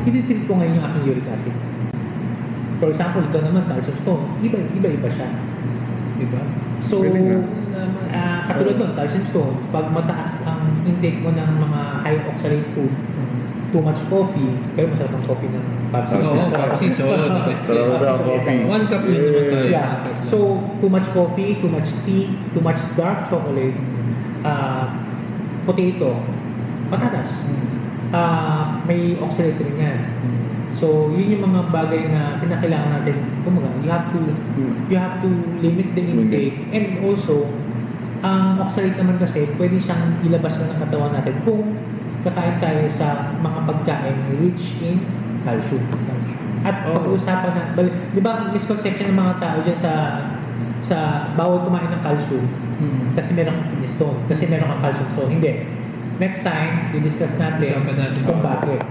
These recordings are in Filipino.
ititreat ko ngayon yung aking uric acid. For example, ito naman, calcium stone. Iba-iba siya. Diba? So, katulad nun, calcium stone, pag mataas ang intake mo ng mga high oxalate food, too much coffee, pero masarap ang coffee ng Pepsi. Pepsi, so the best. 1 cup lang naman tayo. Yeah. So, too much coffee, too much tea, too much dark chocolate, potato, patatas. May oxalate rin yan. So, yun yung mga bagay na kinakailangan natin. Kumaga, you have to limit the intake. And also, ang oxalate naman kasi, pwede siyang ilabas ng katawan natin kung kakain tayo sa mga pagkain rich in calcium. At pag-uusapan na, di ba ang misconception ng mga tao dyan sa bawal kumain ng calcium kasi meron kang kidney stone, kasi meron kang calcium stone. Hindi. Next time, i-discuss natin kung bakit.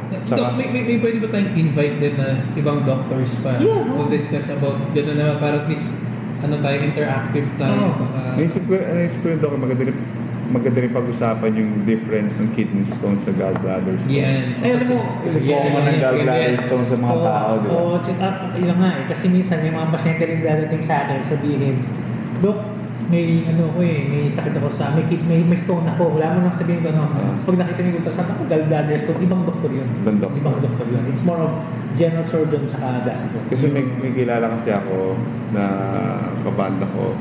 May pwede ba tayong invite din na ibang doctors pa to discuss about gano'n na para at least interactive tayo. Naisip ko yung maganda rin pag-usapan yung difference ng kidney stone sa gallbladder stone. Yan. Alam mo, Kasi common ang gallbladder stone sa mga tao, di ba? check up. Yun nga eh. Kasi minsan may mga pasyente rin dadating sa akin sabihin, Dok, may sakit ako may stone ako. Wala mo nang sabihin ko So pag nakita mo yung ultrasound ako, gallbladder stone, ibang doktor yun. Ibang doktor yun. It's more of general surgeon tsaka gastro. Kasi may kilala kasi ako na kabanda ko,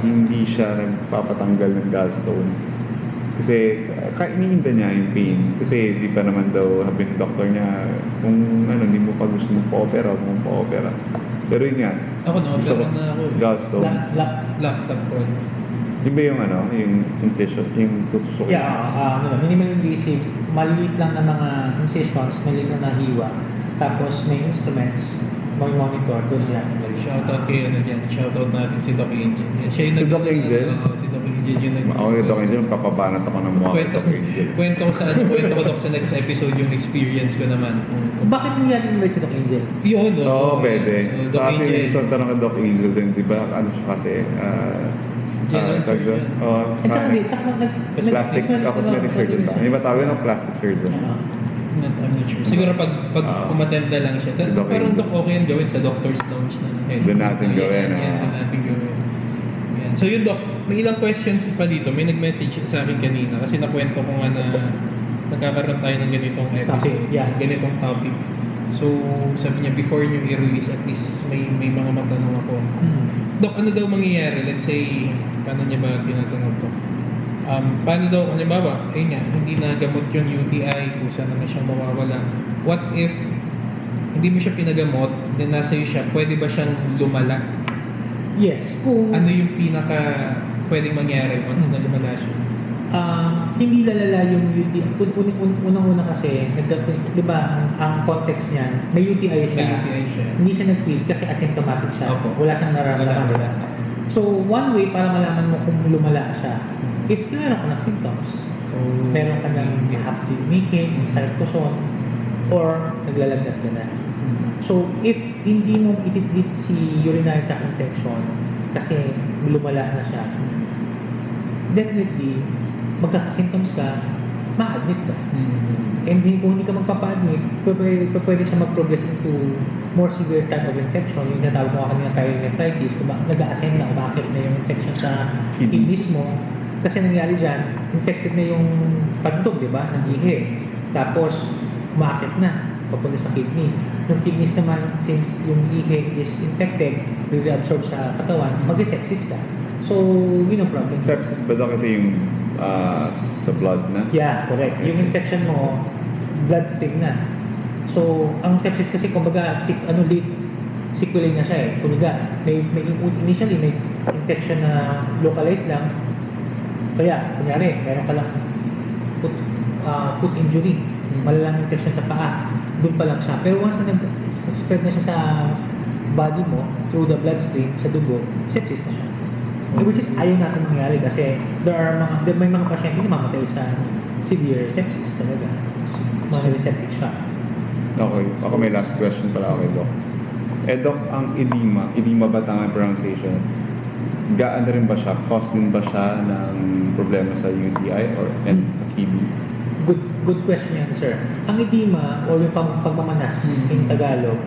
hindi siya nagpapatanggal ng gallstones. Kasi iniinda niya yung pain. Kasi di pa naman daw sabi ng doktor niya, kung hindi mo pa gusto mong pa-opera, Pero yun nga. Ako na-opera na ako. Gallstones. Laptop ko. Yung ba yung incision, yung tutusok? Minimal invasive, maliit lang na mga incisions, maliit lang na hiwa. Tapos may instruments, may monitor, doon natin gawin. Shoutout kayo shoutout natin si Doc Angel. Siya yung Si Doc Angel? Si Doc Angel yung Ako yung Doc Angel, papabanat ako ng mukha. Kwento ko Doc sa next episode yung experience ko naman. Bakit hindi natin invite si Doc Angel? Yun, pwede. So, Doc Angel. Kasi tanong ka Doc Angel din, di ba? Ano siya kasi? General surgeon. Plastic surgeon ba? Hindi ba tawag ng plastic surgeon? I'm not sure. Siguro pag umattend na lang siya. Parang Doc, okay yan gawin sa doctor's lounge na. Doon natin gawin. Doon natin gawin. Yan. So yun Doc, may ilang questions pa dito. May nag-message sa akin kanina kasi nakwento ko nga na nagkakaroon tayo ng ganitong episode. Ganitong topic. So sabi niya, before nyo i-release, at least may mga matanong ako. Doc, ano daw mangyayari? Let's say, paano niya ba tinatanong to? Paano daw, halimbawa, hindi na gamot yung UTI, kung saan naman siyang mawawala. What if hindi mo siya pinagamot, then nasa iyo siya, pwede ba siyang lumala? Yes. Ano yung pinaka pwedeng mangyari once na lumala siya? Hindi lalala yung UTI. Unang-una kasi, di ba, ang context niyan, may UTI siya. Hindi siya nag-treat kasi asymptomatic siya. Wala siyang nararamdaman, di ba? So, one way para malaman mo kung lumala siya, is meron ka ng symptoms. Meron ka ng hapsi, umihi, sakit puson, or naglalagnat ka na. So, if hindi mo ititreat si urinary tract infection kasi lumala na siya, definitely, magkaka-symptoms ka, ma-admit ka. And kung hindi ka magpapa-admit, pwede siya mag-progress into more severe type of infection. Yung natawag mo kanina pyelonephritis, nag-a-ascend na, umakit na yung infection sa kidneys mo. Kasi nangyari dyan, infected na yung pagdog, di ba? Ng ihi. Tapos, umakit na, papunta sa kidney. Yung kidneys naman, since yung ihi is infected, re-absorb sa katawan, mag-sepsis ka. So, yun ang problem. Sepsis ba daw ito yung sa blood na? Yeah, correct. Yung infection mo, blood stain na. So, ang sepsis kasi, kumbaga, sequelae na siya eh. Kumbaga, initially, may infection na localized lang. Kaya, kunyari, meron ka lang foot injury, malalang infection sa paa, doon pa lang siya. Pero once na nag-spread na siya sa body mo, through the bloodstream, sa dugo, sepsis na siya. Which is ayaw natin mangyari kasi may mga pasyente na mamatay sa severe sepsis talaga. Mga septic shock. Okay. Ako may last question pala kay Doc. Doc, ang edema ba tama pronunciation? Gaano rin ba siya? Cause din ba siya ng problema sa UTI and sa kidneys? Good question yan, sir. Ang edema o yung pagmamanas in Tagalog,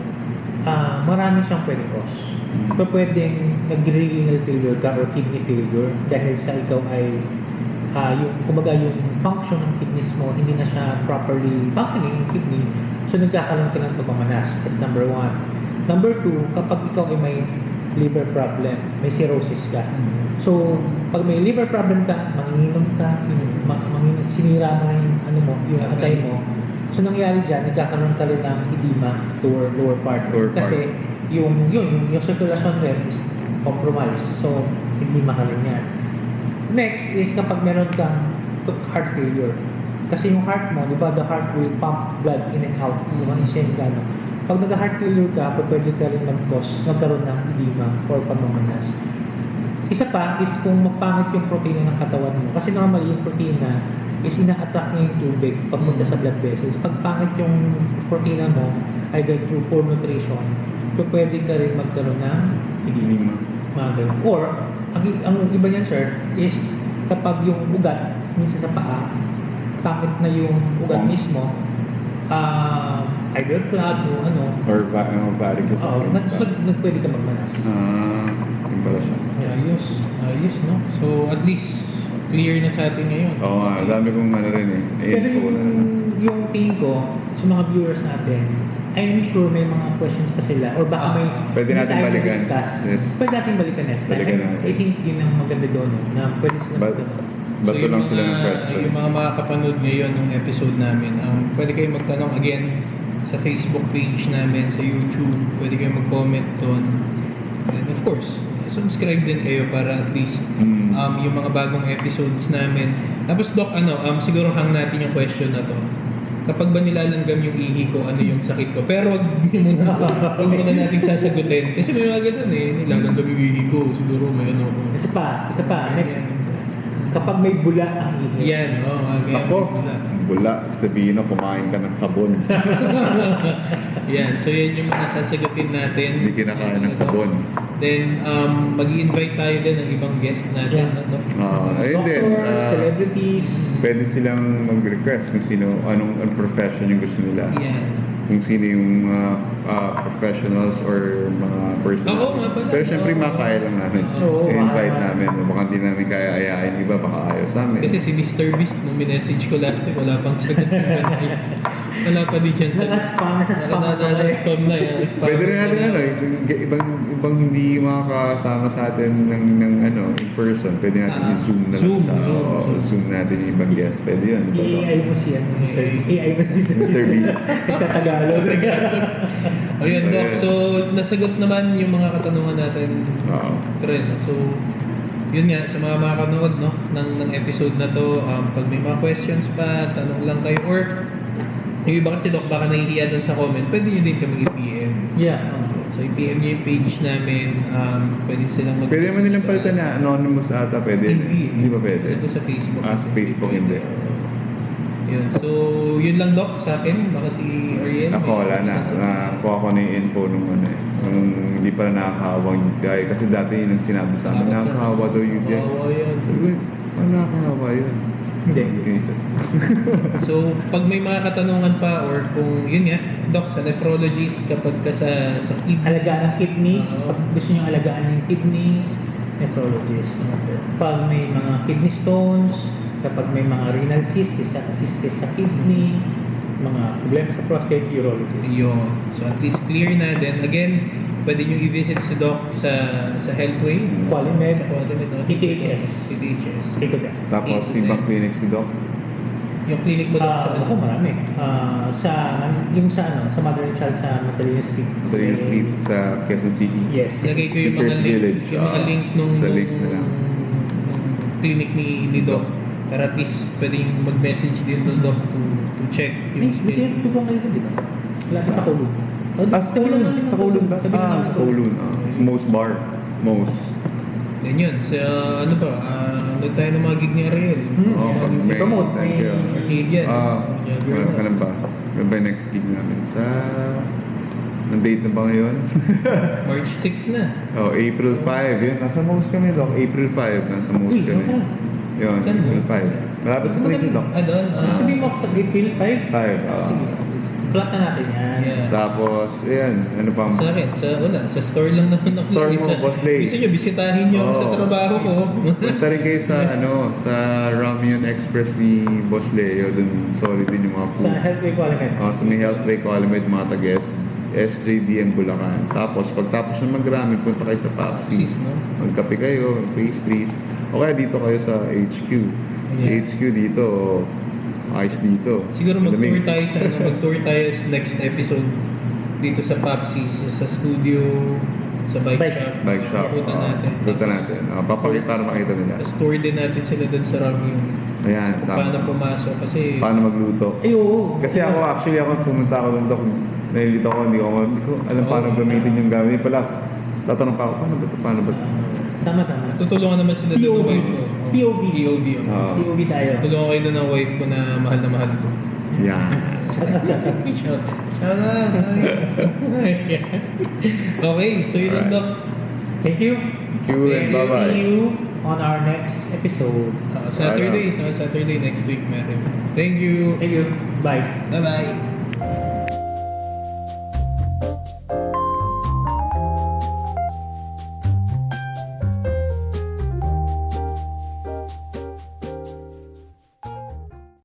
marami siyang pwedeng cause. So, pwedeng nag-renal failure ka or kidney failure dahil sa ikaw ay yung function ng kidneys mo, hindi na siya properly functioning yung kidney. So, nagkakaroon ka ng pagmamanas. That's number 1. Number 2, kapag ikaw ay may liver problem, may cirrhosis ka. So, pag may liver problem ka, manginginom ka, sinira mo na yung atay mo. So, nangyari dyan, nagkakaroon ka rin ng edema to lower part. Kasi, yung circulation rin is compromised. So, edema ka rin yan. Next is kapag meron kang heart failure. Kasi yung heart mo, di ba, the heart will pump blood in and out. Yung same gano. Pag nag-heart failure ka, pwede ka rin magkaroon ng edema or pamamanas. Isa pa is kung magpangit yung protina ng katawan mo. Kasi normally yung protina is ina-attract niya yung tubig papunta sa blood vessels. Pag pangit yung protina mo, either through poor nutrition, pwede ka rin magkaroon ng edema. Mga ganun. Or, ang iba niyan, sir, is kapag yung ugat, minsan sa paa, pangit na yung ugat mismo, either clot o or varicose. Pwede ka magmanas. Yung pala siya. Ayos, no? So, at least, clear na sa atin ngayon. Oo nga, dami kong rin eh. Pero yung tingin ko, sa mga viewers natin, I'm sure may mga questions pa sila or baka may pwede natin tayo balikan. discuss. Yes. Pwede natin balikan next time. I think yun ang maganda doon na pwede sila magtanong. Bato lang sila ng questions. Yung mga makakapanood ngayon ng episode namin, pwede kayong magtanong again sa Facebook page namin, sa YouTube. Pwede kayong mag-comment doon. And of course, subscribe din kayo para at least yung mga bagong episodes namin. Tapos Doc, siguro hang natin yung question na to. Kapag ba nilalanggam yung ihi ko, ano yung sakit ko? Pero wag muna natin sasagutin. Kasi may mga ganun nilalanggam yung ihi ko. Siguro may ko. Isa pa. Next. Kapag may bula ang ihi. Yan, Ako, bula. Sabihin na, kumain ka ng sabon. Yan, so yan yung mga sasagutin natin. Hindi kinakain ng sabon. Then, mag-i-invite tayo din ng ibang guest natin. Ayun din. Doctors, celebrities. Pwede silang mag-request kung anong profession yung gusto nila. Yan. Kung sino yung professionals or mga personal. Oo, nga pala. Pero syempre makakaya lang namin. I-invite namin. Baka hindi namin kaya ayain. Iba baka ayaw sa amin. Kasi si Mr. Beast, nung minessage ko last week, wala pang sagot. Wala pa din dyan sagot. Nasa spam Nasa-spam na yan. Pwede rin natin ibang hindi makakasama sa atin ng in person. Pwede natin i-zoom na lang. Zoom natin yung ibang guest. Pwede yun. AI mo siya. AI mo si Mr. Beast. Nagtatagalog. Ayun, Doc. So, nasagot naman yung mga katanungan natin. Pre, so, yun nga, sa mga makakanood ng episode na to, pag may mga questions pa, tanong lang kayo. Or, yung iba kasi, Doc, baka nahihiya dun sa comment, pwede nyo din kami i-PM. Yeah. So, i-PM nyo yung page namin. Pwede silang mag-message. Pwede naman nilang palitan na anonymous ata. Pwede. Hindi ba pwede? Ito sa Facebook. Sa Facebook hindi. Yun. So, yun lang, Doc, sa akin. Baka si Ariel. Ako, wala na. Nakuha ko na yung info nung nung hindi pa na nakakahawa yung UTI. Kasi dati yun ang sinabi sa amin, nakakahawa daw yung UTI. Nakakahawa yan. Sabi ko, paano nakakahawa yun? Hindi. So, pag may mga katanungan pa or kung, yun nga, Doc, sa nephrologist, kapag ka sa kidneys. Alagaan ng kidneys. Pag gusto nyo alagaan ng kidneys, nephrologist. Pag may mga kidney stones, kapag may mga renal cysts sa kidney, mga problema sa prostate, urologist. Yun. So at least clear na. Then again, pwede nyo i-visit si Doc sa Healthway. Qualimed. Sa Qualimed. TTHS. Ito din. Tapos, ibang clinic si Doc. Yung clinic mo Doc sa Ako marami. Sa Mother and Child sa Matalino Street. Sa yung street sa Quezon City. Yes. Lagay ko yung mga Teachers link, Village. yung mga link nung Sa link na lang. clinic ni Doc. Para at least pwede yung mag-message din ng Doc to check yung schedule. Ito ba ngayon, di ba? Lagi sa Kowloon. Sa Kowloon ba? Sa Kowloon. Most bar. Most. Yan yun. Sa ano ba? Nag tayo ng mga gig ni Ariel. Si promote. Thank you. Arcadian. Kailan ba? Kailan ba yung next gig namin? Ang date na ba ngayon? March 6 na. April 5. Yun, nasa most kami, Doc. April 5, nasa most kami. Yun, Saan April mo? 5. Malapit sa Trinity, Doc. Doon? Sabihin mo sa April 5? 5. Sige, plot na natin yan. Yeah. Tapos, ayan, ano pang... Sa akin, sa store lang naman ako. Store mo, Boss Lay. Gusto nyo, bisitahin nyo ako sa Oo. trabaho ko. Punta rin kayo sa, sa Ramyun Express ni Boss Leo. Dun solid din yung mga Sa food. Healthway Qualameds. Sa may Health Break Qualamed, mga taga-guest. SJDM Bulacan. Tapos, pagtapos ng mag-Rami, punta kayo sa Papsi. Sis, no? Magkape kayo, pastries. O kaya dito kayo sa HQ. Sa Yeah. HQ dito, ayos dito. Siguro mag-tour Malamig. tayo sa next episode dito sa Papsis, sa studio, sa bike Bike. shop. Bike shop. Punta natin. Punta Tapos, natin. Papakita para makita nila. Tapos tour din natin sila doon sa Ramyun. Ayan, Kung paano tama. pumasok kasi Paano magluto. Ay, oo. Kasi ako pumunta ako doon, Dok. Nalilito ako, hindi ko alam paano gamitin yung gamit. Pala, tatanong pa ako, paano ba ito? Tama. tutulungan naman sila doon ng POV. wife ko. POV. POV. Oo. POV tayo. Tulungan kayo doon ng wife ko na mahal ko. Yan. Shout out. Okay, so yun lang, Alright. Doc. Thank you. Thank you and And bye-bye. see you on our next episode. Saturday next week meron. Thank you. Thank you. Bye. Bye-bye.